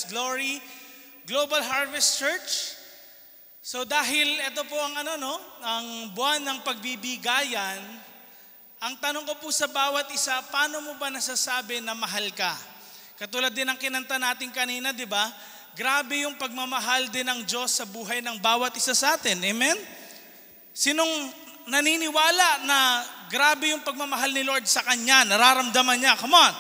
God's Glory Global Harvest Church. So dahil ito po ang ang buwan ng pagbibigayan, ang tanong ko po sa bawat isa, paano mo ba nasasabi na mahal ka? Katulad din ng kinanta natin kanina, di ba? Grabe yung pagmamahal din ng Diyos sa buhay ng bawat isa sa atin. Amen? Sinong naniniwala na grabe yung pagmamahal ni Lord sa Kanya, nararamdaman niya? Come on!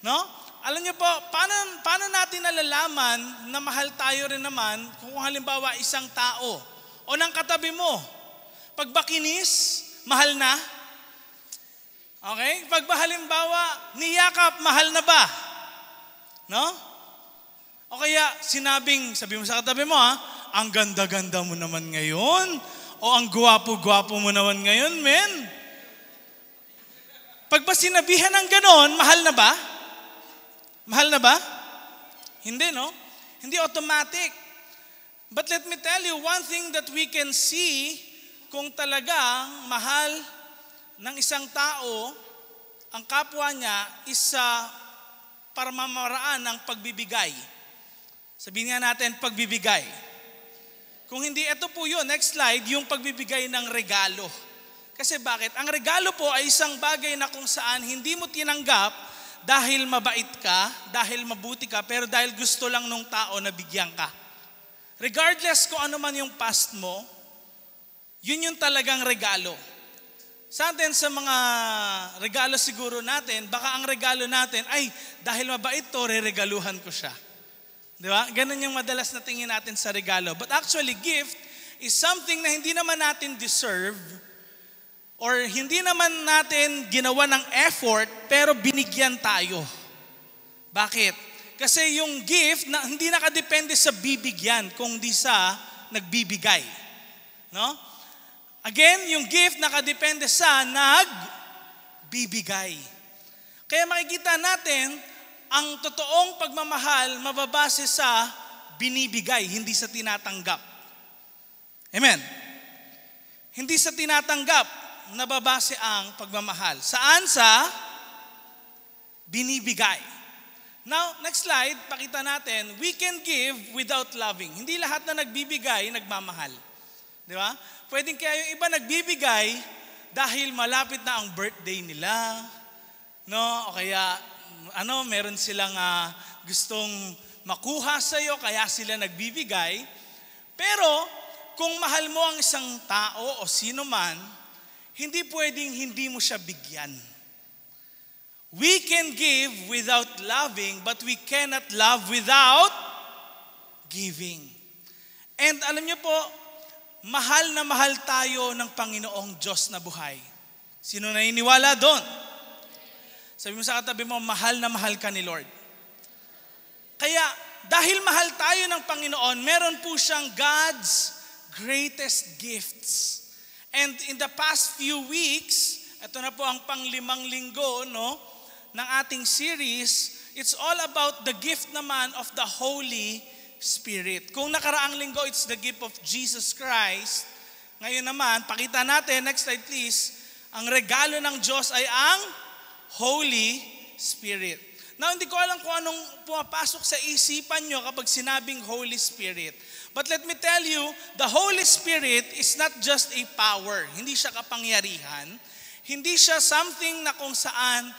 No? Alam niyo po, paano natin nalalaman na mahal tayo rin naman kung halimbawa isang tao o ng katabi mo? Pag bakinis, mahal na? Okay? Pag halimbawa, niyakap, mahal na ba? No? O kaya sabi mo sa katabi mo ang ganda-ganda mo naman ngayon. O ang gwapo-gwapo mo naman ngayon, men. Pag ba sinabihan ng ganon, mahal na ba? Mahal na ba? Hindi, no? Hindi automatic. But let me tell you, one thing that we can see kung talagang mahal ng isang tao, ang kapwa niya is sa pamamaraan ng pagbibigay. Sabihin nga natin, pagbibigay. Kung hindi, ito po yun. Next slide, yung pagbibigay ng regalo. Kasi bakit? Ang regalo po ay isang bagay na kung saan hindi mo tinanggap dahil mabait ka, dahil mabuti ka, pero dahil gusto lang nung tao na bigyan ka. Regardless kung ano man yung past mo, yun yung talagang regalo. Sa atin, sa mga regalo siguro natin, baka ang regalo natin, ay, dahil mabait to, reregaluhan ko siya. Di ba? Ganun yung madalas na tingin natin sa regalo. But actually, gift is something na hindi naman natin deserve or hindi naman natin ginawa ng effort pero binigyan tayo. Bakit? Kasi yung gift na hindi nakadepende sa bibigyan kung di sa nagbibigay. No? Again, yung gift nakadepende sa nagbibigay. Kaya makikita natin ang totoong pagmamahal mababase sa binibigay, hindi sa tinatanggap. Amen? Hindi sa tinatanggap nababase ang pagmamahal. Saan? Sa binibigay. Now, next slide, pakita natin, we can give without loving. Hindi lahat na nagbibigay, nagmamahal. Di ba? Pwedeng kaya yung iba nagbibigay dahil malapit na ang birthday nila, no? O kaya meron silang gustong makuha sa iyo, kaya sila nagbibigay. Pero, kung mahal mo ang isang tao o sino man, hindi pwedeng hindi mo siya bigyan. We can give without loving, but we cannot love without giving. And alam niyo po, mahal na mahal tayo ng Panginoong Diyos na buhay. Sino naniniwala doon? Sabi mo sa katabi mo, mahal na mahal ka ni Lord. Kaya, dahil mahal tayo ng Panginoon, meron po siyang God's greatest gifts. And in the past few weeks, ito na po ang pang-5 linggo ng ating series, it's all about the gift naman of the Holy Spirit. Kung nakaraang linggo, it's the gift of Jesus Christ. Ngayon naman, pakita natin, next slide please, ang regalo ng Diyos ay ang Holy Spirit. Now, hindi ko alam kung anong pumapasok sa isipan nyo kapag sinabing Holy Spirit. But let me tell you, the Holy Spirit is not just a power. Hindi siya kapangyarihan. Hindi siya something na kung saan,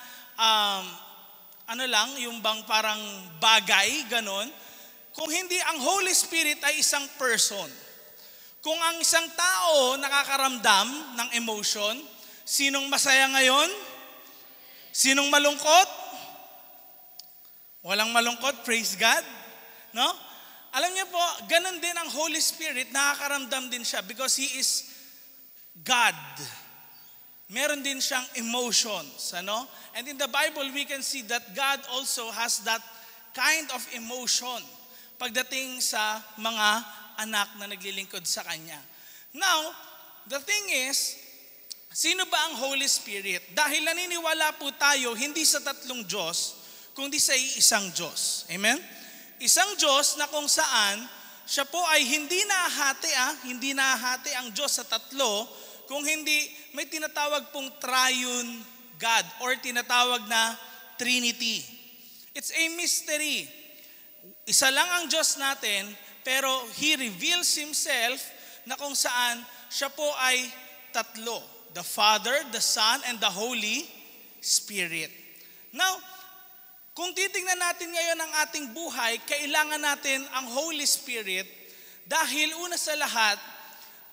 yung bang parang bagay, ganon. Kung hindi, ang Holy Spirit ay isang person. Kung ang isang tao nakakaramdam ng emotion, sinong masaya ngayon? Sinong malungkot? Walang malungkot, praise God. No? Alam niyo po, ganun din ang Holy Spirit, nakakaramdam din siya because He is God. Meron din siyang emotions. And in the Bible, we can see that God also has that kind of emotion pagdating sa mga anak na naglilingkod sa Kanya. Now, the thing is, sino ba ang Holy Spirit? Dahil naniniwala po tayo hindi sa 3 Diyos, kundi sa isang Diyos. Amen? Isang Diyos na kung saan siya po ay hindi nahati ang Diyos sa 3, kung hindi may tinatawag pong triune God or tinatawag na Trinity. It's a mystery. Isa lang ang Diyos natin, pero He reveals Himself na kung saan siya po ay tatlo. The Father, the Son, and the Holy Spirit. Now, kung titingnan natin ngayon ang ating buhay, kailangan natin ang Holy Spirit dahil una sa lahat,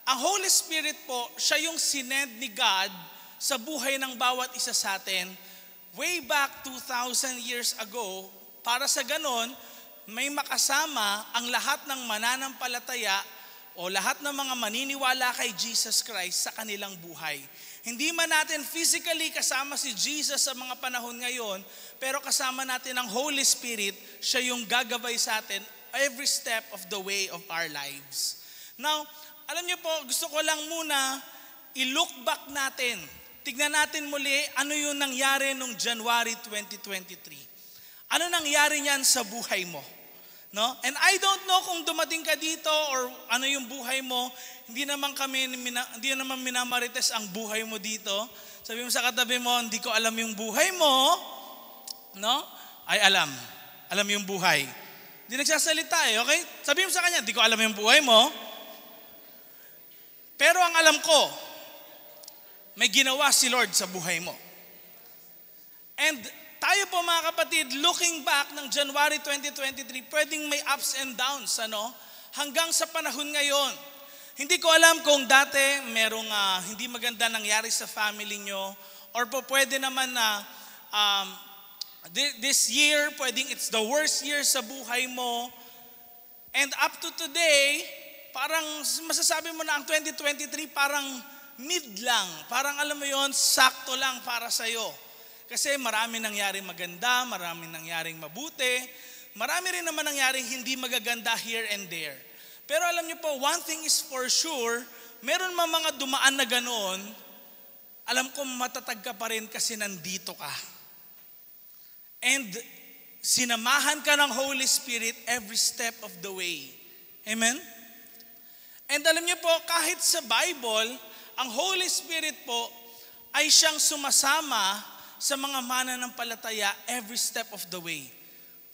ang Holy Spirit po, siya yung sinend ni God sa buhay ng bawat isa sa atin way back 2,000 years ago para sa ganon, may makasama ang lahat ng mananampalataya o lahat ng mga maniniwala kay Jesus Christ sa kanilang buhay. Hindi man natin physically kasama si Jesus sa mga panahon ngayon, pero kasama natin ang Holy Spirit, siya yung gagabay sa atin every step of the way of our lives. Now, alam niyo po, gusto ko lang muna i-look back natin. Tignan natin muli ano yung nangyari noong January 2023. Ano nangyari niyan sa buhay mo? No? And I don't know kung dumating ka dito or ano yung buhay mo. Hindi naman minamarites ang buhay mo dito. Sabi mo sa katabi mo, hindi ko alam yung buhay mo. No? Ay alam. Alam yung buhay. Hindi nagsasalita okay? Sabi mo sa kanya, hindi ko alam yung buhay mo. Pero ang alam ko, may ginawa si Lord sa buhay mo. And tayo po mga kapatid, looking back ng January 2023, pwedeng may ups and downs, hanggang sa panahon ngayon. Hindi ko alam kung dati merong hindi maganda nangyari sa family nyo, or po pwede naman na this year, pwedeng it's the worst year sa buhay mo. And up to today, parang masasabi mo na ang 2023 parang mid lang. Parang alam mo yon, sakto lang para sa'yo. Kasi marami nangyaring maganda, marami nangyaring mabuti, marami rin naman nangyaring hindi magaganda here and there. Pero alam niyo po, one thing is for sure, meron mga dumaan na ganoon, alam ko matatag ka pa rin kasi nandito ka. And sinamahan ka ng Holy Spirit every step of the way. Amen? And alam niyo po, kahit sa Bible, ang Holy Spirit po ay siyang sumasama sa mga mananampalataya every step of the way.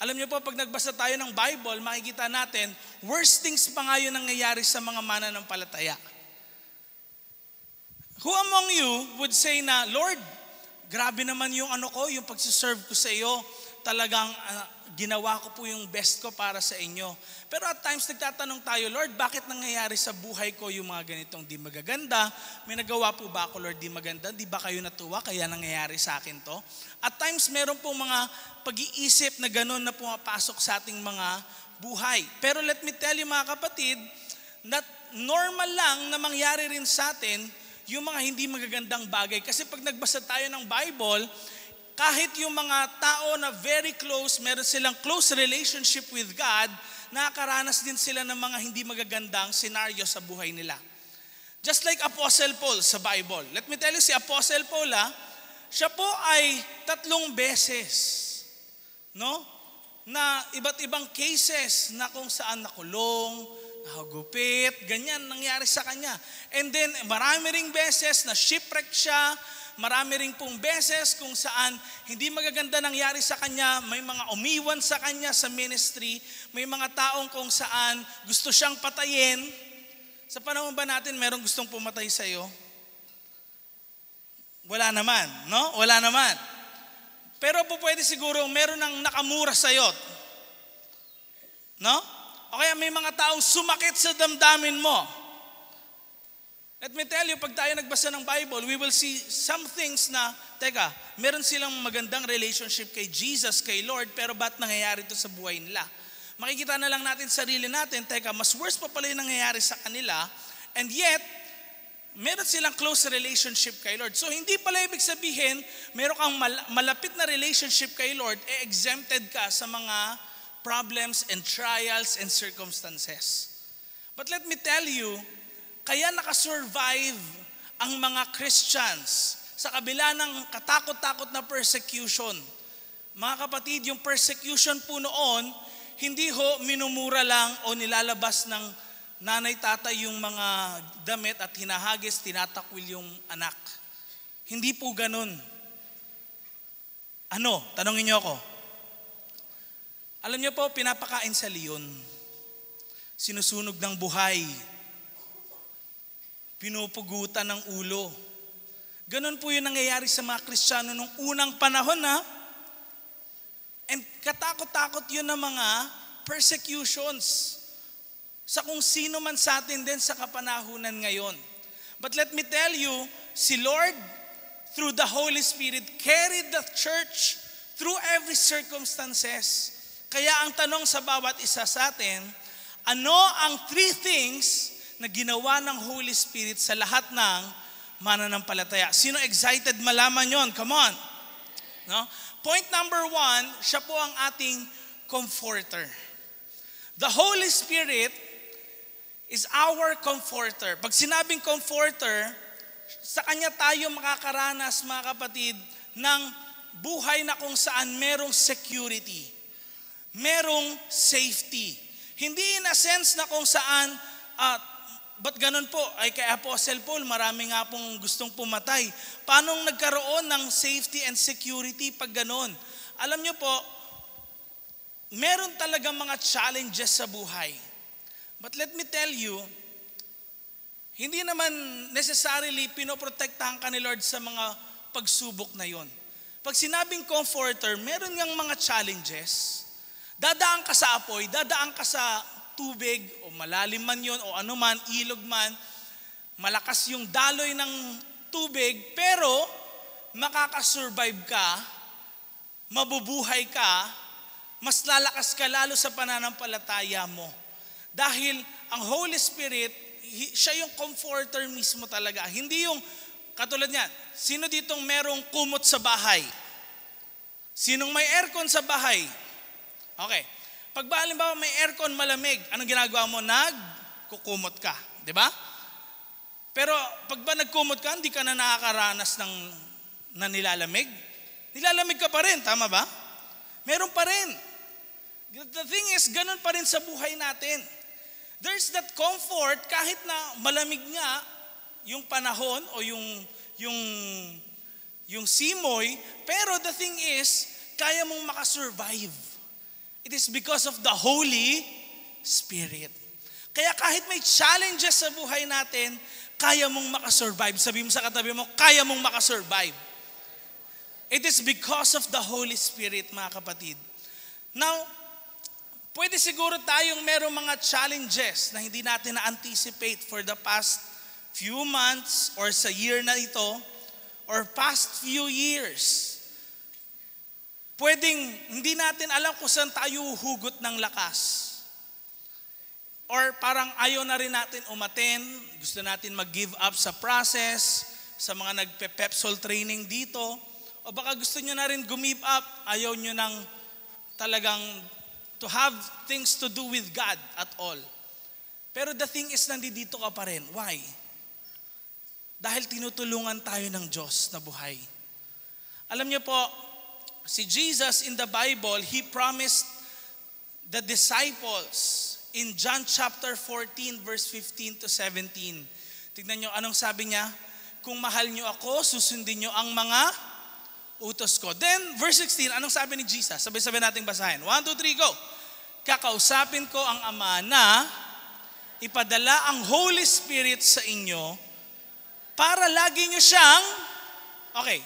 Alam niyo po, pag nagbasa tayo ng Bible, makikita natin, worst things pa nga yun nangyayari sa mga mananampalataya. Who among you would say na, Lord, grabe naman yung yung pagsiserve ko sa iyo, talagang ginawa ko po yung best ko para sa inyo. Pero at times nagtatanong tayo, Lord, bakit nangyayari sa buhay ko yung mga ganitong di magaganda? May nagawa po ba ako, Lord, di maganda? Di ba kayo natuwa kaya nangyayari sa akin to? At times meron po mga pag-iisip na gano'n na pumapasok sa ating mga buhay. Pero let me tell you mga kapatid, that normal lang na mangyari rin sa atin yung mga hindi magagandang bagay. Kasi pag nagbasa tayo ng Bible, kahit yung mga tao na very close, meron silang close relationship with God, nakakaranas din sila ng mga hindi magagandang senaryo sa buhay nila. Just like Apostle Paul sa Bible. Let me tell you, si Apostle Paul, siya po ay 3 beses, na iba't ibang cases na kung saan nakulong, nakagupit, ganyan nangyari sa kanya. And then marami ring beses na shipwreck siya, marami ring pong beses kung saan hindi magaganda nangyari sa kanya, may mga umiwan sa kanya sa ministry, may mga taong kung saan gusto siyang patayin. Sa panahon ba natin merong gustong pumatay sa iyo? Wala naman, Wala naman. Pero po pwede siguro meron nang nakamura sa iyo. O kaya may mga taong sumakit sa damdamin mo. Let me tell you, pag tayo nagbasa ng Bible, we will see some things na, meron silang magandang relationship kay Jesus, kay Lord, pero ba't nangyayari ito sa buhay nila? Makikita na lang natin sarili natin, mas worse pa pala yung nangyayari sa kanila, and yet, meron silang close relationship kay Lord. So hindi pala ibig sabihin, meron kang malapit na relationship kay Lord, exempted ka sa mga problems and trials and circumstances. But let me tell you, kaya nakasurvive ang mga Christians sa kabila ng katakot-takot na persecution. Mga kapatid, yung persecution po noon, hindi minumura lang o nilalabas ng nanay-tatay yung mga damit at hinahagis, tinatakwil yung anak. Hindi po ganun. Tanongin niyo ako. Alam niyo po, pinapakain sa leon. Sinusunog ng buhay. Pinupugutan ng ulo. Ganon po yung nangyayari sa mga Kristiyano nung unang panahon And katakot-takot yun ng mga persecutions sa kung sino man sa atin din sa kapanahunan ngayon. But let me tell you, si Lord, through the Holy Spirit, carried the church through every circumstances. Kaya ang tanong sa bawat isa sa atin, ano ang 3 things na ginawa ng Holy Spirit sa lahat ng mananampalataya? Sino excited malaman yon? Come on. No? Point number 1, siya po ang ating comforter. The Holy Spirit is our comforter. Pag sinabing comforter, sa Kanya tayo makakaranas, mga kapatid, ng buhay na kung saan merong security, merong safety. Hindi in a sense na kung saan, ba't ganun po? Ay kay Apostle Paul, marami nga pong gustong pumatay. Paano nagkaroon ng safety and security pag ganun? Alam nyo po, meron talagang mga challenges sa buhay. But let me tell you, hindi naman necessarily pinoprotektahan ka ni Lord sa mga pagsubok na yon. Pag sinabing comforter, meron ngang mga challenges. Dadaan ka sa apoy, dadaan ka sa tubig, o malalim man yun, o ano man, ilog man, malakas yung daloy ng tubig, pero makakasurvive ka, mabubuhay ka, mas lalakas ka lalo sa pananampalataya mo. Dahil ang Holy Spirit, siya yung comforter mismo talaga. Hindi yung, katulad niyan, sino ditong merong kumot sa bahay? Sinong may aircon sa bahay? Okay. Pag halimbawa may aircon malamig, anong ginagawa mo? Nagkukumot ka. Di ba? Pero pag ba nagkumot ka, hindi ka na nakakaranas na nilalamig? Nilalamig ka pa rin, tama ba? Meron pa rin. The thing is, ganun pa rin sa buhay natin. There's that comfort kahit na malamig nga yung panahon o yung simoy, pero the thing is, kaya mong makasurvive. It is because of the Holy Spirit. Kaya kahit may challenges sa buhay natin, kaya mong makasurvive. Sabi mo sa katabi mo, kaya mong makasurvive. It is because of the Holy Spirit, mga kapatid. Now, pwede siguro tayong merong mga challenges na hindi natin na-anticipate for the past few months or sa year na ito or past few years. Pwedeng hindi natin alam kung saan tayo hugot ng lakas. Or parang ayaw na rin natin umattend, gusto natin mag-give up sa process, sa mga nagpe-Pepsol training dito, o baka gusto nyo na rin give up, ayaw nyo nang talagang to have things to do with God at all. Pero the thing is, nandito ka pa rin. Why? Dahil tinutulungan tayo ng Diyos na buhay. Alam niyo po, si Jesus in the Bible, He promised the disciples in John chapter 14 verse 15 to 17. Tignan niyo anong sabi niya? Kung mahal niyo ako, susundin niyo ang mga utos ko. Then, verse 16, anong sabi ni Jesus? Sabay-sabay nating basahin. 1, 2, 3, go! Kakausapin ko ang Ama na ipadala ang Holy Spirit sa inyo para lagi niyo siyang, okay,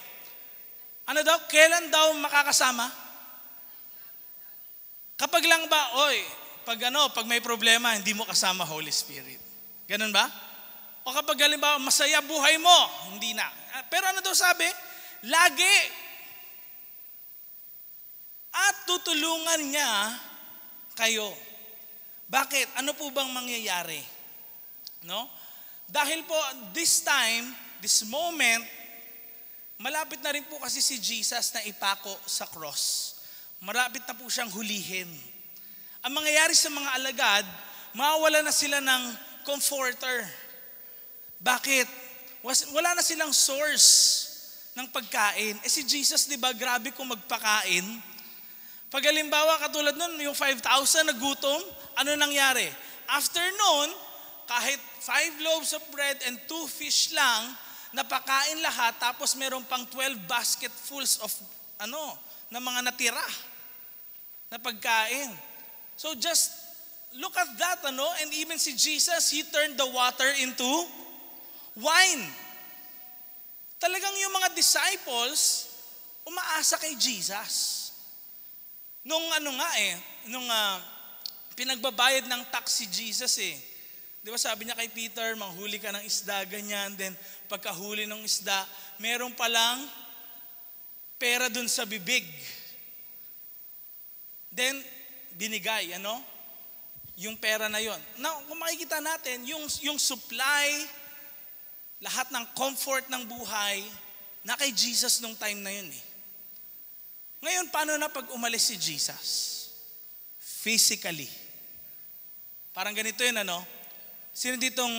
ano daw? Kailan daw makakasama? Kapag lang ba, pag may problema, hindi mo kasama Holy Spirit. Ganun ba? O kapag halimbawa, masaya buhay mo, hindi na. Pero ano daw sabi? Lagi. At tutulungan niya kayo. Bakit? Ano po bang mangyayari? No? Dahil po, this time, this moment, malapit na rin po kasi si Jesus na ipako sa cross. Malapit na po siyang hulihin. Ang mangyayari sa mga alagad, mawawala na sila ng comforter. Bakit? Wala na silang source ng pagkain. Si Jesus, di ba, grabe kung magpakain. Pag halimbawa, katulad nun, yung 5,000 na gutom, ano nangyari? After nun, kahit 5 loaves of bread and 2 fish lang, napakain lahat, tapos meron pang 12 basketfuls of na mga natira. na pagkain. So just look at that, and even si Jesus, He turned the water into wine. Talagang yung mga disciples, umaasa kay Jesus. Nung pinagbabayad ng tax si Jesus Di ba sabi niya kay Peter, manghuli ka ng isda, ganyan. Then pagkahuli ng isda, meron palang pera dun sa bibig. Then binigay, yung pera na yon. Now, kung makikita natin, yung supply, lahat ng comfort ng buhay, na kay Jesus nung time na yun Ngayon, paano na pag umalis si Jesus? Physically. Parang ganito yun, Sino ditong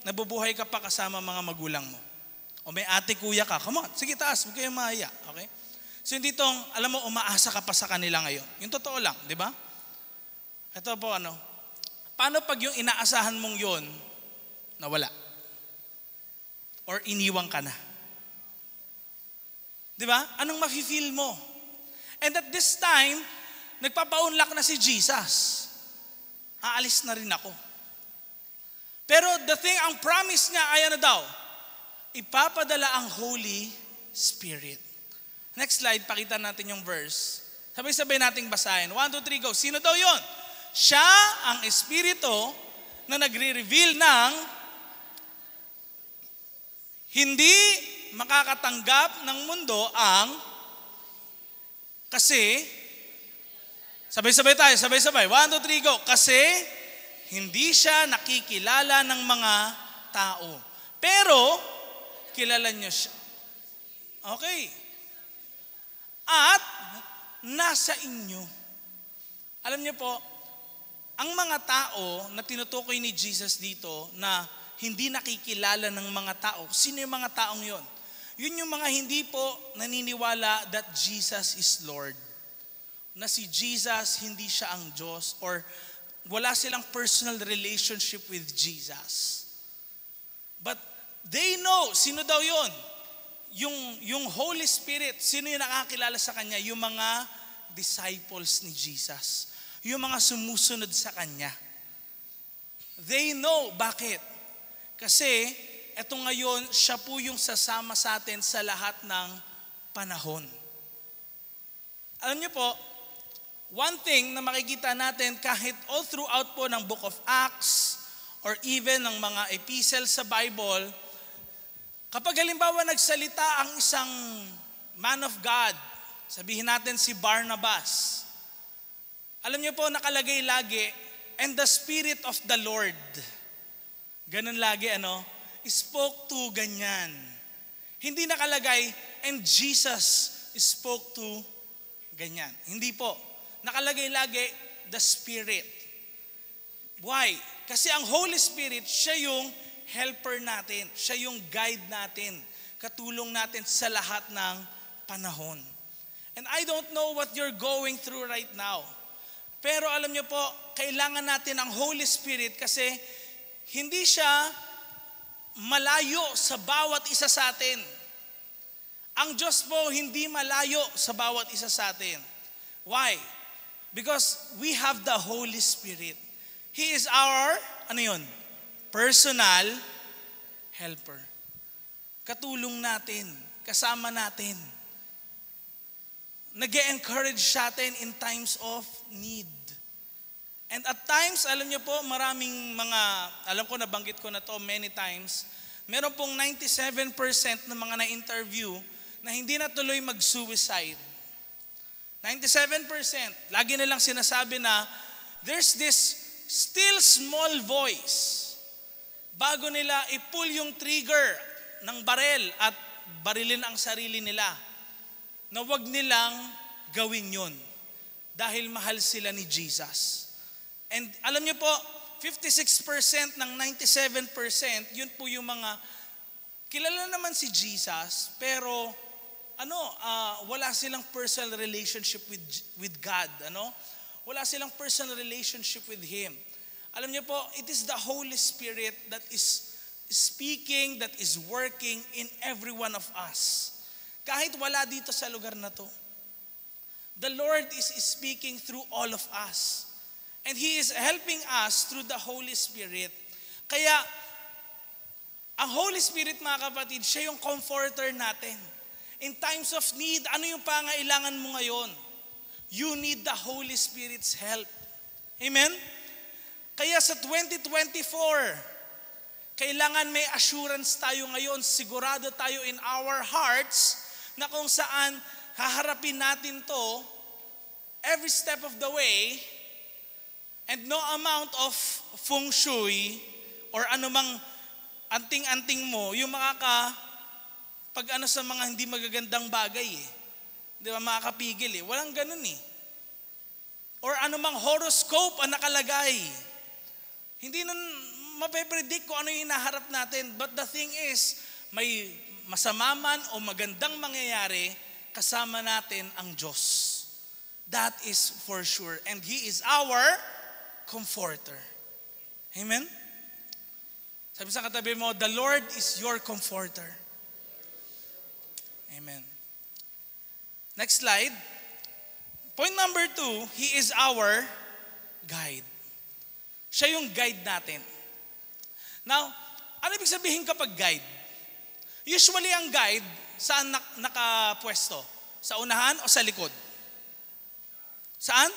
nabubuhay ka pa kasama mga magulang mo? O may ate, kuya ka, come on, sige taas, huwag kayong mahiya, okay? Sino ditong, alam mo, umaasa ka pa sa kanila ngayon? Yung totoo lang, di ba? Ito po, paano pag yung inaasahan mong yon nawala? Or iniwang ka na? Di ba? Anong mafe-feel mo? And at this time, nagpapaunlak na si Jesus. Aalis na rin ako. Pero ang promise niya ay daw? Ipapadala ang Holy Spirit. Next slide, pakita natin yung verse. Sabay-sabay nating basahin. 1, 2, 3, go. Sino daw yon? Siya ang Espiritu na nagre-reveal ng hindi makakatanggap ng mundo kasi, sabay-sabay tayo, sabay-sabay. 1, 2, 3, go. Kasi hindi siya nakikilala ng mga tao. Pero, kilala niyo siya. Okay. At, nasa inyo. Alam niyo po, ang mga tao na tinutukoy ni Jesus dito na hindi nakikilala ng mga tao, sino yung mga taong yon? Yun yung mga hindi po naniniwala that Jesus is Lord. Na si Jesus hindi siya ang Diyos or wala silang personal relationship with Jesus. But they know, sino daw yon? Yung Holy Spirit, sino yung nakakilala sa Kanya? Yung mga disciples ni Jesus. Yung mga sumusunod sa Kanya. They know. Bakit? Kasi, eto ngayon, siya po yung sasama sa atin sa lahat ng panahon. Alam niyo po, one thing na makikita natin kahit all throughout po ng Book of Acts or even ng mga epistles sa Bible, kapag halimbawa nagsalita ang isang man of God, sabihin natin si Barnabas, alam niyo po nakalagay lagi, and the Spirit of the Lord. Ganun lagi, spoke to ganyan. Hindi nakalagay, and Jesus spoke to ganyan. Hindi po. Nakalagay lagi, the Spirit. Why? Kasi ang Holy Spirit, siya yung helper natin. Siya yung guide natin. Katulong natin sa lahat ng panahon. And I don't know what you're going through right now. Pero alam niyo po, kailangan natin ang Holy Spirit kasi hindi siya malayo sa bawat isa sa atin. Ang Diyos po hindi malayo sa bawat isa sa atin. Why? Because we have the Holy Spirit. He is our, personal helper. Katulong natin, kasama natin. Nag-e-encourage sa atin in times of need. And at times, alam niyo po, maraming mga, alam ko nabanggit ko na to many times, meron pong 97% ng mga na-interview na hindi na tuloy mag-suicide. 97%. Lagi nilang sinasabi na there's this still small voice bago nila i-pull yung trigger ng barel at barilin ang sarili nila na wag nilang gawin yun dahil mahal sila ni Jesus. And alam niyo po, 56% ng 97%, yun po yung mga kilala naman si Jesus, pero wala silang personal relationship with God, Wala silang personal relationship with Him. Alam niyo po, it is the Holy Spirit that is speaking, that is working in every one of us. Kahit wala dito sa lugar na to. The Lord is speaking through all of us. And He is helping us through the Holy Spirit. Kaya, ang Holy Spirit, mga kapatid, siya yung comforter natin. In times of need, ano yung pangailangan mo ngayon? You need the Holy Spirit's help. Amen? Kaya sa 2024, kailangan may assurance tayo ngayon, sigurado tayo in our hearts na kung saan haharapin natin to every step of the way, and no amount of feng shui or anumang anting-anting mo, yung pag ano sa mga hindi magagandang bagay di ba, makakapigil walang ganun or anumang horoscope ang nakalagay. Hindi nun mape-predict kung ano yung hinaharap natin. But the thing is, may masama man o magandang mangyayari, kasama natin ang Diyos. That is for sure. And He is our comforter. Amen? Sabi sa katabi mo, the Lord is your comforter. Amen. Next slide. Point number 2, He is our guide. Siya yung guide natin. Now, ano ibig sabihin kapag guide? Usually ang guide, saan nakapwesto? Sa unahan o sa likod? Saan?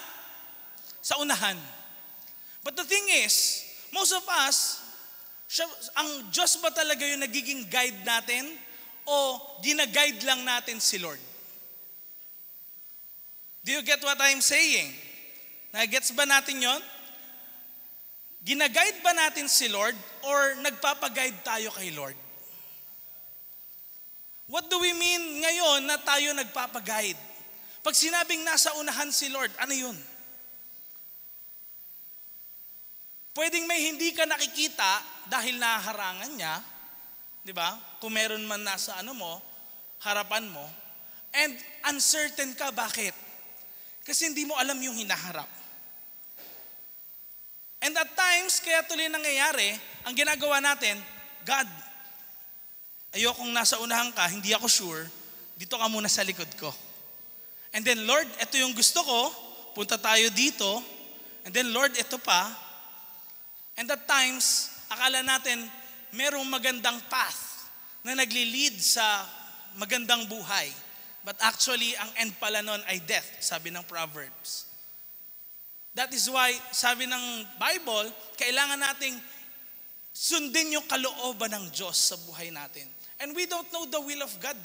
Sa unahan. But the thing is, most of us, ang Diyos ba talaga yung nagiging guide natin o gina-guide lang natin si Lord? Do you get what I'm saying? Nagets ba natin yon? Gina-guide ba natin si Lord or nagpapaguide tayo kay Lord? What do we mean ngayon na tayo nagpapaguide? Pag sinabing nasa unahan si Lord, ano yun? Pwedeng may hindi ka nakikita dahil naharangan niya, di ba? Kung meron man nasa harapan mo, and uncertain ka, bakit? Kasi hindi mo alam yung hinaharap. And at times, kaya tuloy nangyayari, ang ginagawa natin, God, ayokong nasa unahan ka, hindi ako sure, dito ka muna sa likod ko. And then, Lord, ito yung gusto ko, punta tayo dito, and then, Lord, ito pa. And at times, akala natin, merong magandang path na nagli-lead sa magandang buhay. But actually, ang end pala nun ay death, sabi ng Proverbs. That is why, sabi ng Bible, kailangan nating sundin yung kalooban ng Diyos sa buhay natin. And we don't know the will of God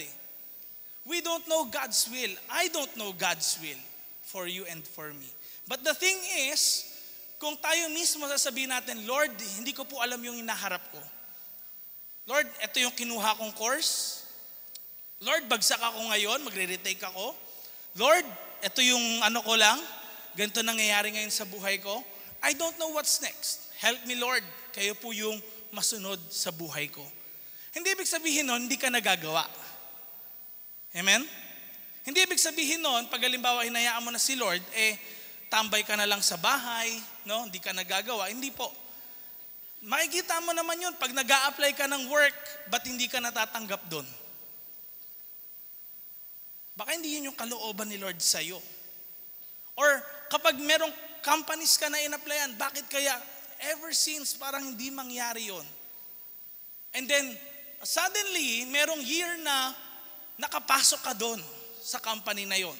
We don't know God's will. I don't know God's will for you and for me. But the thing is, kung tayo mismo sasabihin natin, Lord, hindi ko po alam yung hinaharap ko. Lord, ito yung kinuha kong course. Lord, bagsak ako ngayon, magre-retake ako. Lord, ito yung ko lang, ganito nangyayari ngayon sa buhay ko. I don't know what's next. Help me, Lord. Kayo po yung masunod sa buhay ko. Hindi ibig sabihin nun, hindi ka nagagawa. Amen? Hindi ibig sabihin nun, pag halimbawa hinayaan mo na si Lord, tambay ka na lang sa bahay, no? Hindi ka nagagawa. Hindi po. Makikita mo naman yun, pag nag-a-apply ka ng work, ba't hindi ka natatanggap doon? Baka hindi yun yung kalooban ni Lord sa'yo. Or kapag merong companies ka na in-applyan, bakit kaya ever since parang hindi mangyari yun? And then, suddenly, merong year na nakapasok ka doon sa company na yon.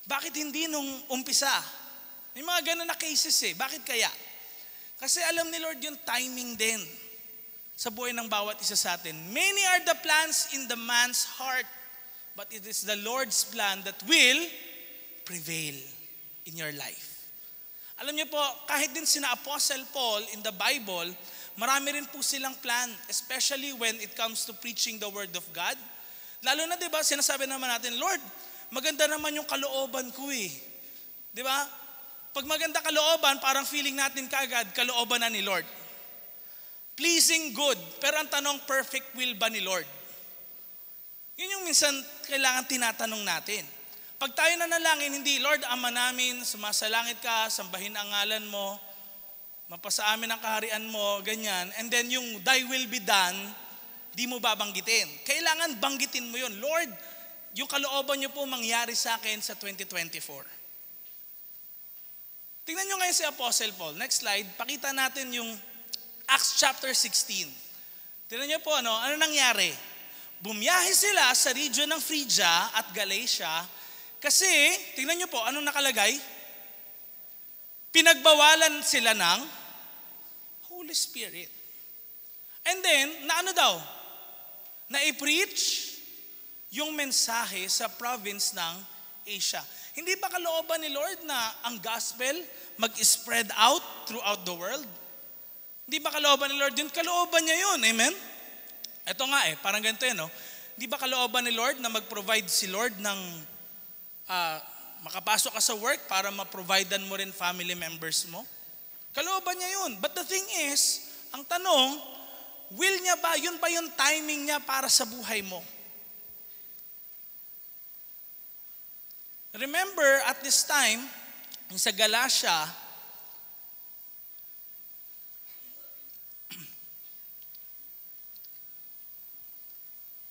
Bakit hindi nung umpisa? May mga ganun na cases Bakit kaya? Kasi alam ni Lord yung timing din sa buhay ng bawat isa sa atin. Many are the plans in the man's heart, but it is the Lord's plan that will prevail in your life. Alam niyo po, kahit din sina Apostle Paul in the Bible, marami rin po silang plan, especially when it comes to preaching the Word of God. Lalo na, di ba, sinasabi naman natin, Lord, maganda naman yung kalooban ko Di ba? Pag maganda kalooban, parang feeling natin kagad, kalooban na ni Lord. Pleasing good, pero ang tanong, perfect will ba ni Lord? Yun yung minsan kailangan tinatanong natin. Pag tayo nanalangin, hindi, Lord, Ama namin, sumasalangit ka, sambahin ang ngalan mo, mapasa amin ang kaharian mo, ganyan. And then yung thy will be done, di mo babanggitin. Kailangan banggitin mo yun. Lord, yung kalooban niyo po mangyari sa akin sa 2024. Tingnan niyo ngayon si Apostle Paul. Next slide, pakita natin yung Acts chapter 16. Tingnan niyo po, ano nangyari? Bumiyahe sila sa region ng Phrygia at Galatia kasi, tingnan niyo po, anong nakalagay? Pinagbawalan sila ng Holy Spirit. And then, na-preach yung mensahe sa province ng Asia. Hindi ba kalooban ni Lord na ang gospel mag-spread out throughout the world? Hindi ba kalooban ni Lord yun? Kalooban niya yun. Amen? Ito nga parang ganito no? Hindi ba kalooban ni Lord na mag-provide si Lord ng makapasok ka sa work para ma-providean mo rin family members mo? Kalooban niya yun. But the thing is, ang tanong, will niya ba, yun ba yung timing niya para sa buhay mo? Remember, at this time, sa Galatia,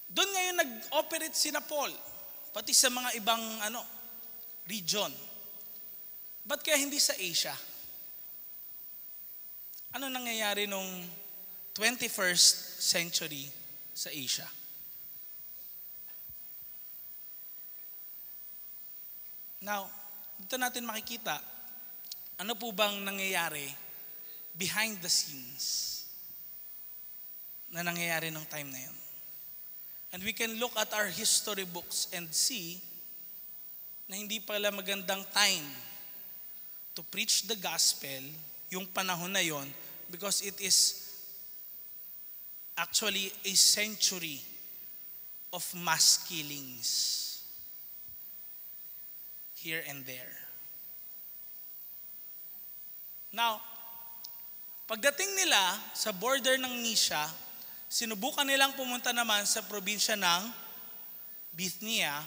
doon ngayon nag-operate sina Paul, pati sa mga ibang region. Ba't kaya hindi sa Asia? Ano nangyayari nung 21st century sa Asia? Now, dito natin makikita, ano po bang nangyayari behind the scenes na nangyayari nung time na yun. And we can look at our history books and see na hindi pala magandang time to preach the gospel yung panahon na yon, because it is actually a century of mass killings here and there. Now, pagdating nila sa border ng Mysia, sinubukan nilang pumunta naman sa probinsya ng Bithynia,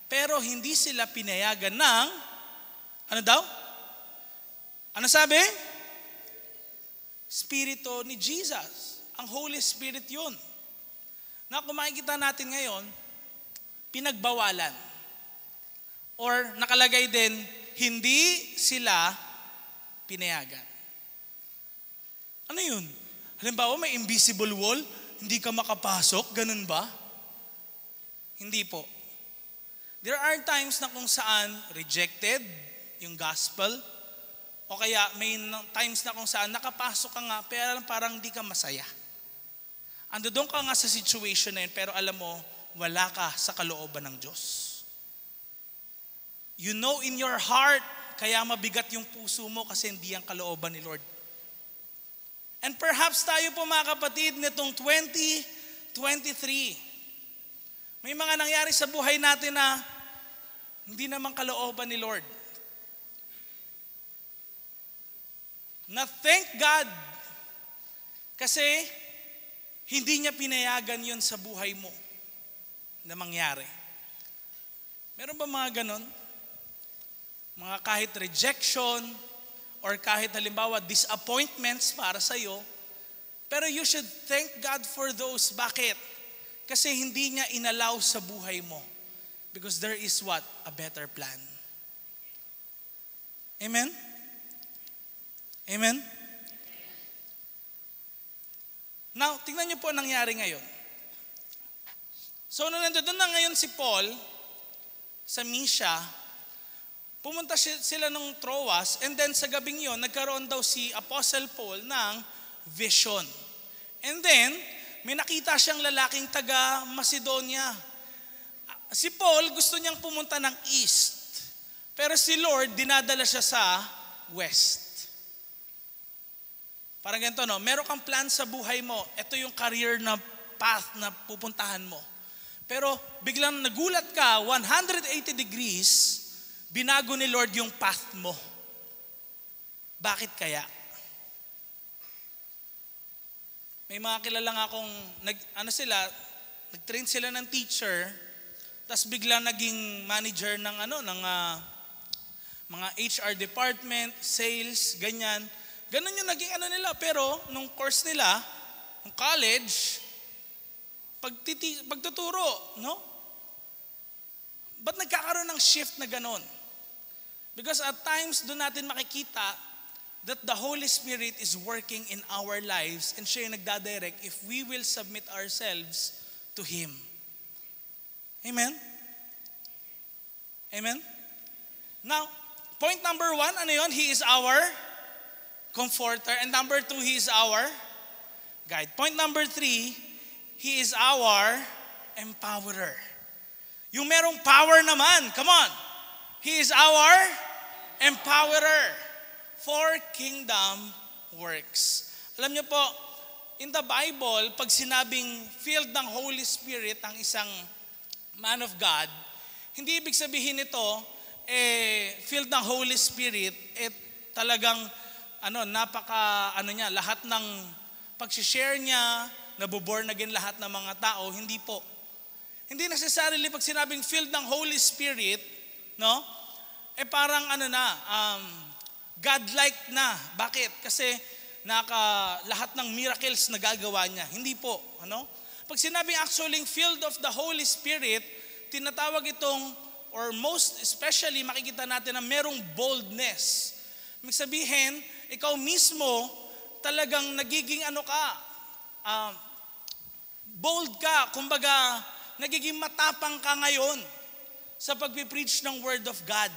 pero hindi sila pinayagan ng, ano daw? Ano sabi? Spirito ni Jesus. Ang Holy Spirit yun. Na kung makikita natin ngayon, pinagbawalan. Or nakalagay din, hindi sila pinayagan. Ano yun? Halimbawa, may invisible wall, hindi ka makapasok, ganun ba? Hindi po. There are times na kung saan rejected yung gospel, o kaya may times na kung saan nakapasok ka nga, pero parang di ka masaya. Ando doon ka nga sa situation na yun, pero alam mo, wala ka sa kalooban ng Diyos. You know in your heart, kaya mabigat yung puso mo kasi hindi ang kalooban ni Lord. And perhaps tayo po mga kapatid nitong 2023, may mga nangyari sa buhay natin na hindi naman kalooban ni Lord. Na thank God kasi hindi niya pinayagan yun sa buhay mo na mangyari. Meron ba mga ganon? Mga kahit rejection or kahit halimbawa disappointments para sa iyo, pero you should thank God for those. Bakit? Kasi hindi niya inallow sa buhay mo. Because there is what? A better plan. Amen? Amen? Now, tingnan niyo po ang nangyari ngayon. So, nung nandoon na ngayon si Paul sa Mysia, pumunta sila ng Troas, and then sa gabing yon, nagkaroon daw si Apostle Paul ng vision. And then, may nakita siyang lalaking taga Macedonia. Si Paul gusto niyang pumunta ng east, pero si Lord dinadala siya sa west. Parang ganito, no? Meron kang plan sa buhay mo. Ito yung career na path na pupuntahan mo. Pero biglang nagulat ka, 180 degrees, binago ni Lord yung path mo. Bakit kaya? May mga kilala nga akong, nag-train sila ng teacher, tapos biglang naging manager ng mga HR department, sales, ganyan. Ganun yung naging nila. Pero nung course nila, nung college, pagtuturo, no? Ba't nagkakaroon ng shift na ganon? Because at times, doon natin makikita that the Holy Spirit is working in our lives and siya yung nagdadirect if we will submit ourselves to Him. Amen? Amen? Now, point number 1, ano yun? He is our comforter. And number 2, He is our guide. Point number 3, He is our empowerer. Yung merong power naman, come on. He is our empowerer for kingdom works. Alam niyo po, in the Bible, pag sinabing filled ng Holy Spirit ang isang man of God, hindi ibig sabihin nito, filled ng Holy Spirit, talagang lahat ng pag-share niya, nabuborn again lahat ng mga tao, hindi po. Hindi necessarily pag sinabing filled ng Holy Spirit, no? Parang God-like na. Bakit? Kasi lahat ng miracles na gagawa niya. Hindi po. Pag sinabing actually filled of the Holy Spirit, tinatawag itong, or most especially, makikita natin na merong boldness. Ibig sabihin, ikaw mismo, talagang nagiging bold ka. Kumbaga, nagiging matapang ka ngayon sa pagpipreach ng Word of God.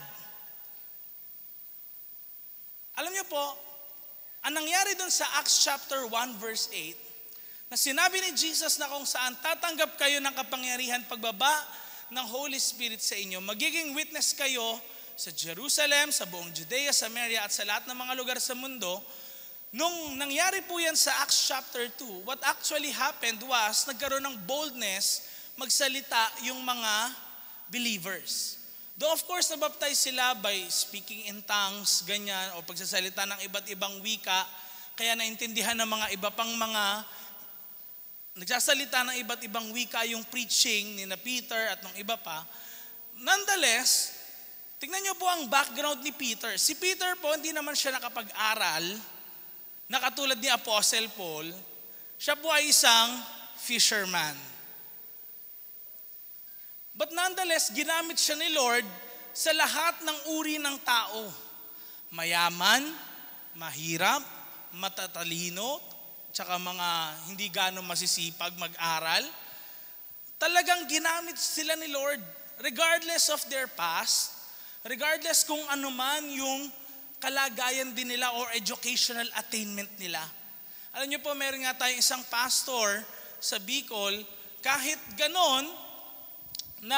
Alam niyo po, ang nangyari doon sa Acts chapter 1 verse 8, na sinabi ni Jesus na kung saan tatanggap kayo ng kapangyarihan pagbaba ng Holy Spirit sa inyo, magiging witness kayo sa Jerusalem, sa buong Judea, Samaria at sa lahat ng mga lugar sa mundo. Nung nangyari po yan sa Acts chapter 2, what actually happened was nagkaroon ng boldness magsalita yung mga believers. Though of course, nabaptize sila by speaking in tongues, ganyan, o pagsasalita ng iba't ibang wika, kaya naintindihan ng mga iba pang mga nagsasalita ng iba't ibang wika yung preaching ni na Peter at ng iba pa. Nonetheless, tingnan niyo po ang background ni Peter. Si Peter po, hindi naman siya nakapag-aral na katulad ni Apostle Paul. Siya po ay isang fisherman. But nonetheless, ginamit siya ni Lord sa lahat ng uri ng tao. Mayaman, mahirap, matatalino, tsaka mga hindi gano'ng masisipag mag-aral. Talagang ginamit sila ni Lord regardless of their past, regardless kung ano man yung kalagayan din nila or educational attainment nila. Alam niyo po, meron nga tayong isang pastor sa Bicol, kahit ganon, na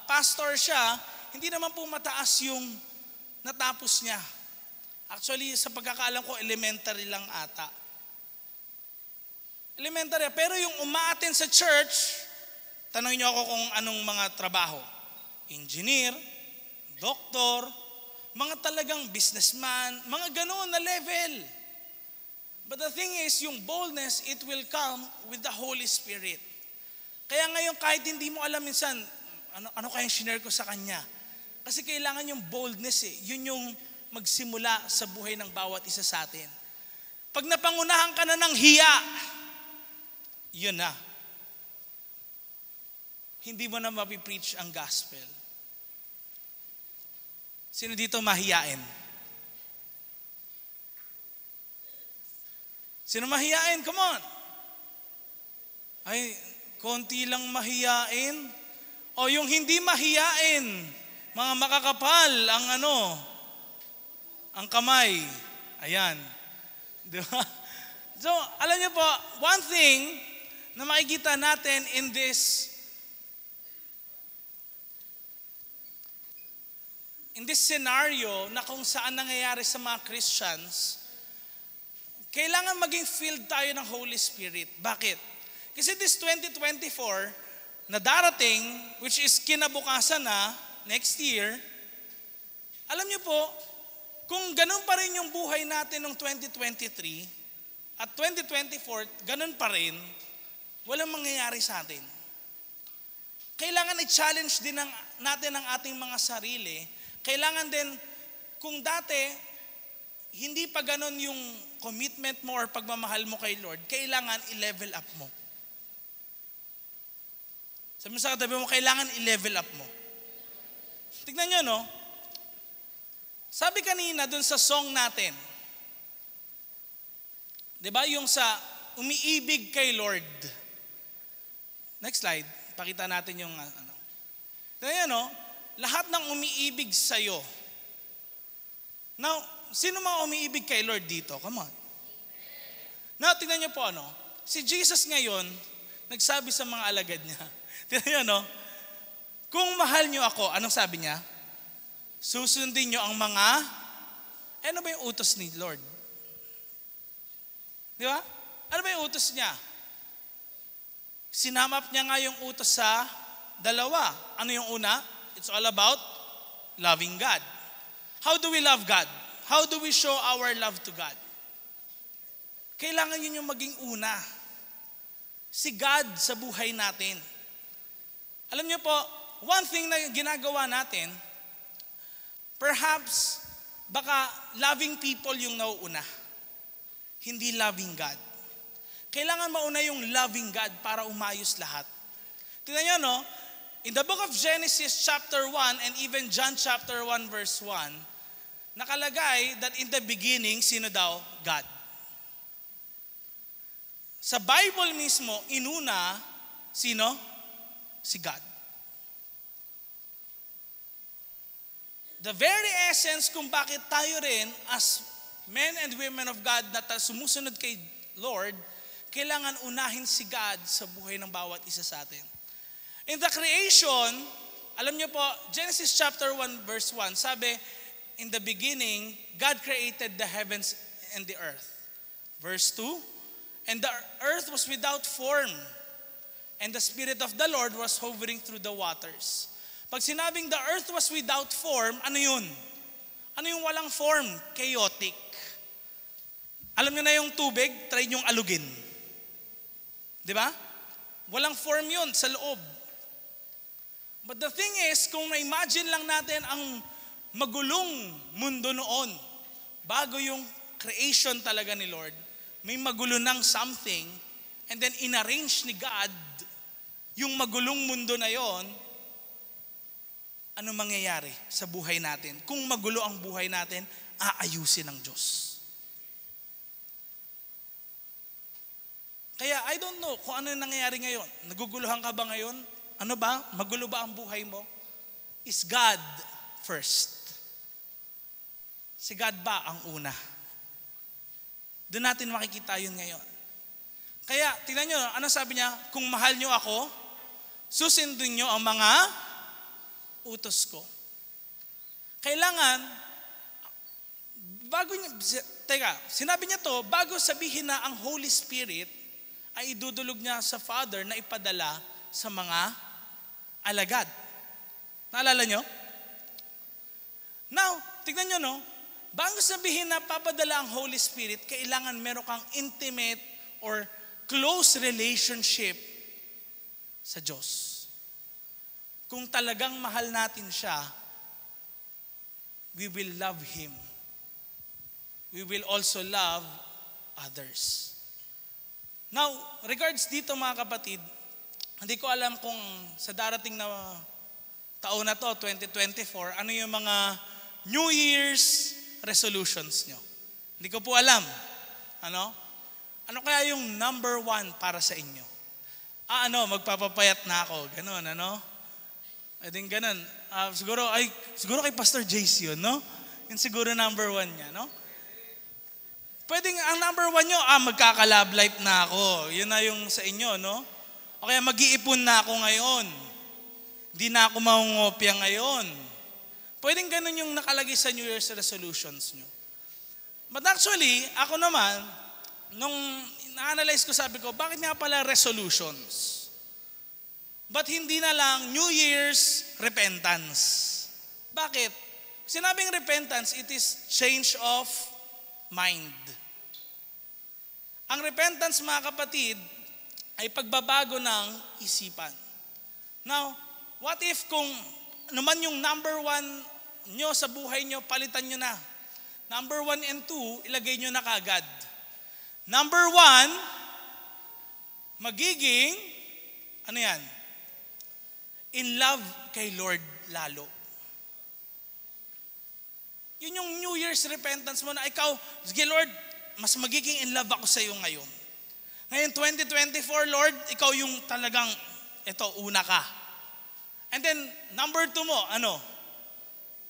pastor siya, hindi naman po mataas yung natapos niya. Actually, sa pagkakaalam ko, elementary lang ata. Elementary. Pero yung umaattend sa church, tanongin niyo ako kung anong mga trabaho. Engineer, doktor, mga talagang businessman, mga ganoon na level. But the thing is, yung boldness, it will come with the Holy Spirit. Kaya ngayon kahit hindi mo alam minsan, ano kayang shinare ko sa kanya? Kasi kailangan yung boldness Yun yung magsimula sa buhay ng bawat isa sa atin. Pag napangunahan ka na ng hiya, yun na. Hindi mo na mapipreach ang gospel. Sino dito mahiyain? Sino mahiyain? Come on. Ay, konti lang mahiyain. O yung hindi mahiyain, mga makakapal ang kamay. Ayan. Di ba? So, alam niyo po, one thing na makikita natin in this scenario na kung saan nangyayari sa mga Christians, kailangan maging filled tayo ng Holy Spirit. Bakit? Kasi this 2024 na darating, which is kinabukasan na, next year, alam niyo po, kung ganun pa rin yung buhay natin noong 2023, at 2024, ganun pa rin, walang mangyayari sa atin. Kailangan i-challenge din natin ang ating mga sarili. Kailangan din, kung dati, hindi pa ganun yung commitment mo or pagmamahal mo kay Lord, kailangan i-level up mo. Sabi mo sa katabi mo, kailangan i-level up mo. Tignan nyo, no? Sabi kanina dun sa song natin, di ba yung sa umiibig kay Lord. Next slide, pakita natin yung ano. Tignan nyo, no? Lahat ng umiibig sa'yo. Now, sino mga umiibig kay Lord dito? Come on. Now, tignan nyo po, ano? Si Jesus ngayon, nagsabi sa mga alagad niya. Tignan nyo, no? Kung mahal nyo ako, anong sabi niya? Susundin nyo ang mga, ano ba yung utos ni Lord? Di ba? Ano ba yung utos niya? Sinamap niya nga yung utos sa dalawa. Ano yung una? It's all about loving God. How do we love God? How do we show our love to God? Kailangan yun yung maging una. Si God sa buhay natin. Alam niyo po, one thing na ginagawa natin, perhaps, baka loving people yung nauuna. Hindi loving God. Kailangan mauna yung loving God para umayos lahat. Tingnan niyo, no? In the book of Genesis chapter 1 and even John chapter 1 verse 1, nakalagay that in the beginning, sino daw? God. Sa Bible mismo, inuna, sino? Si God. The very essence kung bakit tayo rin as men and women of God na sumusunod kay Lord, kailangan unahin si God sa buhay ng bawat isa sa atin. In the creation, alam niyo po, Genesis chapter 1 verse 1, sabi, in the beginning, God created the heavens and the earth. Verse 2, and the earth was without form, and the Spirit of the Lord was hovering through the waters. Pag sinabing the earth was without form, ano yun? Ano yung walang form? Chaotic. Alam niyo na yung tubig, try niyong alugin. Di ba? Walang form yun sa loob. But the thing is, kung na-imagine lang natin ang magulong mundo noon, bago yung creation talaga ni Lord, may magulo ng something, and then inarrange ni God yung magulong mundo na yon, ano mangyayari sa buhay natin? Kung magulo ang buhay natin, aayusin ng Diyos. Kaya I don't know kung ano yung nangyayari ngayon. Naguguluhan ka ba ngayon? Ano ba? Magulo ba ang buhay mo? Is God first? Si God ba ang una? Doon natin makikita yun ngayon. Kaya, tingnan nyo, ano sabi niya? Kung mahal nyo ako, susundin nyo ang mga utos ko. Kailangan, sinabi niya to, bago sabihin na ang Holy Spirit, ay idudulog niya sa Father na ipadala sa mga alagad. Naalala nyo? Now, tignan nyo, no? Bago sabihin na papadala ang Holy Spirit, kailangan meron kang intimate or close relationship sa Diyos. Kung talagang mahal natin siya, we will love Him. We will also love others. Now, regards dito mga kapatid, hindi ko alam kung sa darating na taon na to, 2024, ano yung mga New Year's resolutions nyo. Hindi ko po alam. Ano kaya yung number 1 para sa inyo? Magpapapayat na ako. Ganon, I think ganon. Siguro kay Pastor Jace yun, no? Yun siguro number 1 niya, no? Pwedeng ang number 1 nyo, magkaka-love life na ako. Yun na yung sa inyo, no? O kaya mag-iipon na ako ngayon. Hindi na ako mangungopya ngayon. Pwedeng ganun yung nakalagay sa New Year's resolutions nyo. But actually, ako naman, nung na-analyze ko, sabi ko, bakit nga pala resolutions? But hindi na lang New Year's repentance. Bakit? Sinabing repentance, it is change of mind. Ang repentance, mga kapatid, ay pagbabago ng isipan. Now, what if kung naman yung number 1 nyo sa buhay nyo, palitan nyo na. Number 1 and 2, ilagay nyo na kagad. Number 1, magiging, in love kay Lord lalo. Yun yung New Year's repentance mo na ikaw, sige Lord, mas magiging in love ako sa iyo ngayon. Ngayon 2024, Lord, ikaw yung talagang, una ka. And then, number 2 mo,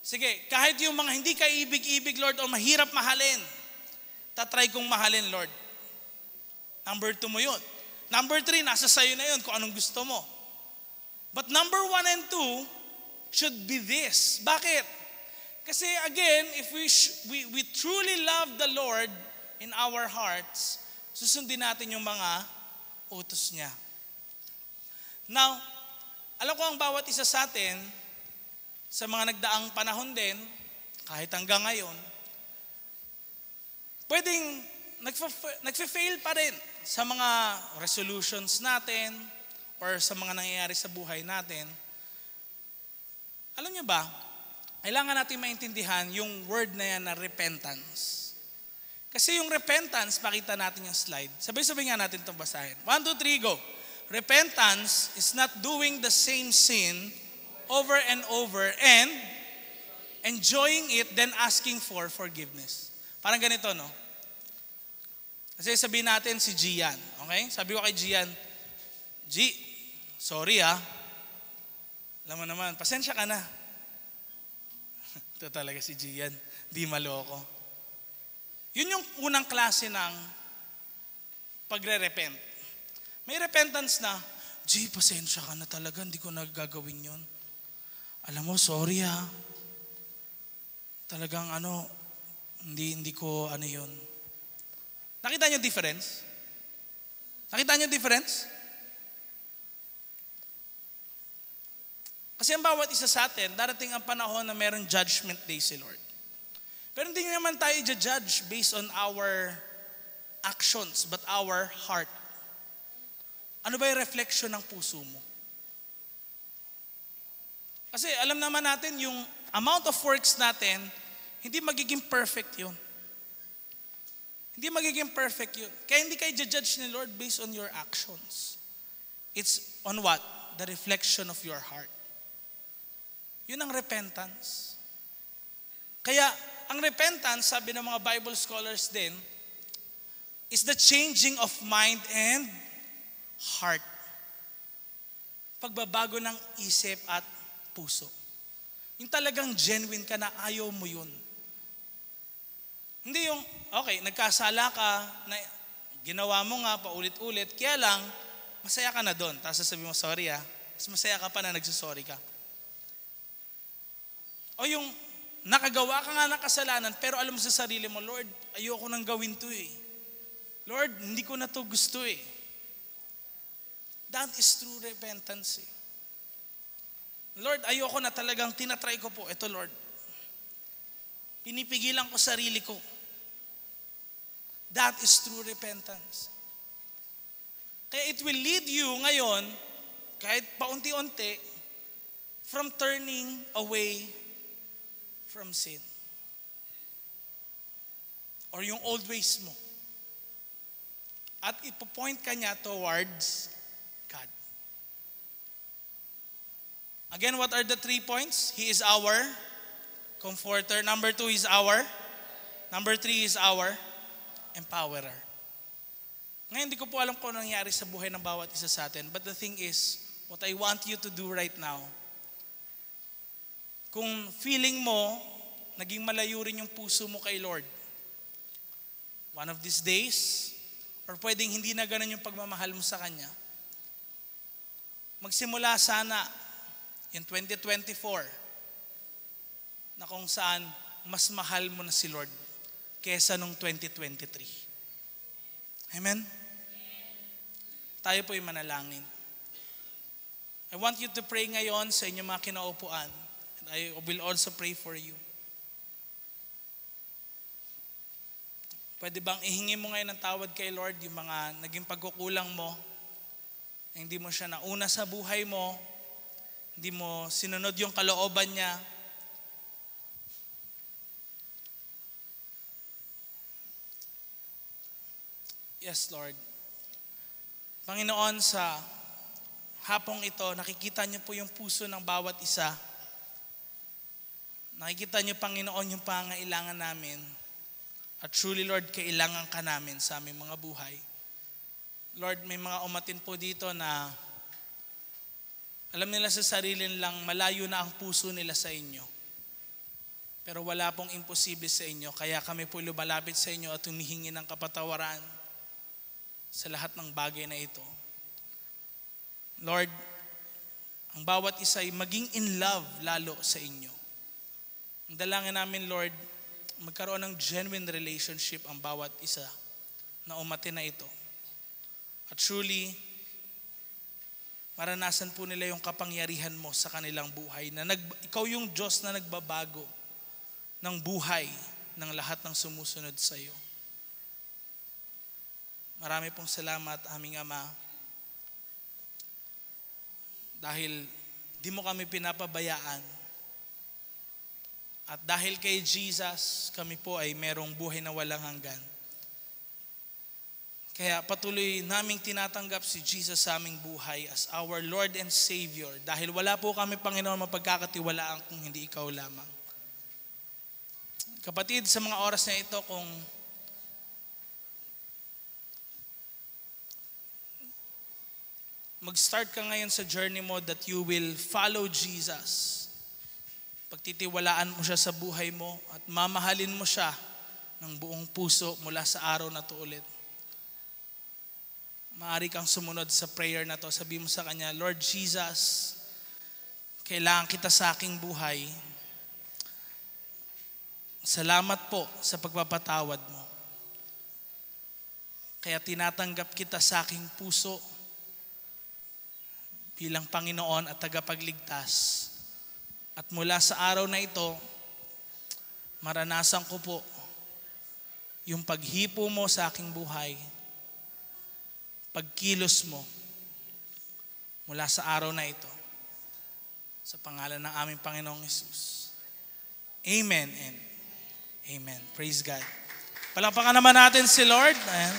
sige, kahit yung mga hindi ka ibig-ibig, Lord, o mahirap mahalin, tatry kong mahalin, Lord. Number 2 mo yun. Number 3, nasa sayo na yun kung anong gusto mo. But number 1 and 2 should be this. Bakit? Kasi again, if we truly love the Lord in our hearts, susundin natin yung mga utos niya. Now, alam ko ang bawat isa sa atin, sa mga nagdaang panahon din, kahit hanggang ngayon, pwedeng nagfe-fail pa rin sa mga resolutions natin or sa mga nangyayari sa buhay natin. Alam niyo ba, kailangan natin maintindihan yung word na yan na repentance. Kasi yung repentance, pakita natin yung slide. Sabay-sabay nga natin itong basahin. 1, 2, 3, go. Repentance is not doing the same sin over and over and enjoying it then asking for forgiveness. Parang ganito, no? Kasi sabihin natin si Gian, okay? Sabi ko kay Gian, G, sorry Alam mo naman, pasensya ka na. Ito talaga si Gian, di maloko. Yun yung unang klase ng pagre-repent. May repentance na, G, pasensya ka na talaga, hindi ko nagagawin yun. Alam mo, sorry Talagang hindi ko yun. Nakita niyo difference? Nakita niyo difference? Kasi ang bawat isa sa atin, darating ang panahon na mayroong judgment day si Lord. Pero hindi naman tayo i-judge based on our actions, but our heart. Ano ba yung reflection ng puso mo? Kasi alam naman natin, yung amount of works natin, hindi magiging perfect yun. Hindi magiging perfect yun. Kaya hindi kayo judge ni Lord based on your actions. It's on what? The reflection of your heart. Yun ang repentance. Kaya, ang repentance, sabi ng mga Bible scholars din, is the changing of mind and heart. Pagbabago ng isip at puso. Yung talagang genuine ka na ayaw mo yun. Hindi yung, okay, nagkasala ka, na ginawa mo nga paulit-ulit, kaya lang, masaya ka na doon. Tapos sasabihin mo, sorry mas masaya ka pa na nagsasorry ka. O yung nakagawa ka nga ng kasalanan, pero alam mo sa sarili mo, Lord, ayoko nang gawin to Lord, hindi ko na to gusto That is true repentance Lord, ayoko na talagang tinatry ko po. Ito Lord, pinipigilan ko sarili ko. That is true repentance. Kaya it will lead you ngayon, kahit paunti-unti, from turning away from sin. Or yung old ways mo. At ipopoint ka niya towards God. Again, what are the 3 points? He is our comforter. Number 2 is Number 3 is our empowerer. Ngayon, hindi ko po alam kung ano nangyari sa buhay ng bawat isa sa atin. But the thing is, what I want you to do right now, kung feeling mo, naging malayo rin yung puso mo kay Lord, one of these days, or pwedeng hindi na ganun yung pagmamahal mo sa Kanya, magsimula sana in 2024 na kung saan mas mahal mo na si Lord kesa nung 2023. Amen? Tayo po'y manalangin. I want you to pray ngayon sa inyong mga kinaupuan. And I will also pray for you. Pwede bang ihingi mo ngayon ng tawad kay Lord yung mga naging pagkukulang mo, hindi mo siya nauna sa buhay mo, hindi mo sinunod yung kalooban niya. Yes, Lord. Panginoon, sa hapong ito, nakikita niyo po yung puso ng bawat isa Nakikita niyo, Panginoon, yung pangailangan namin. At truly, Lord, kailangan ka namin sa aming mga buhay. Lord, may mga umatin po dito na alam nila sa sarili nilang malayo na ang puso nila sa inyo. Pero wala pong imposible sa inyo. Kaya kami po lumalapit sa inyo at humihingi ng kapatawaran sa lahat ng bagay na ito. Lord, ang bawat isa ay maging in love lalo sa inyo. Ang dalangin namin, Lord, magkaroon ng genuine relationship ang bawat isa na umatin na ito. At truly, maranasan po nila yung kapangyarihan mo sa kanilang buhay. Ikaw yung Diyos na nagbabago ng buhay ng lahat ng sumusunod sa iyo. Marami pong salamat, aming Ama, dahil di mo kami pinapabayaan. At dahil kay Jesus, kami po ay merong buhay na walang hanggan. Kaya patuloy naming tinatanggap si Jesus sa aming buhay as our Lord and Savior. Dahil wala po kami, Panginoon, mapagkakatiwalaan kung hindi ikaw lamang. Kapatid, sa mga oras na ito, kung mag-start ka ngayon sa journey mo that you will follow Jesus, pagtitiwalaan mo siya sa buhay mo at mamahalin mo siya ng buong puso mula sa araw na to ulit. Maaari kang sumunod sa prayer na to. Sabi mo sa Kanya, Lord Jesus, kailangan kita sa aking buhay. Salamat po sa pagpapatawad mo. Kaya tinatanggap kita sa aking puso bilang Panginoon at tagapagligtas. At mula sa araw na ito, maranasan ko po yung paghipo mo sa aking buhay, pagkilos mo mula sa araw na ito. Sa pangalan ng aming Panginoong Jesus. Amen and amen. Praise God. Palakpakan naman natin si Lord. Ayan.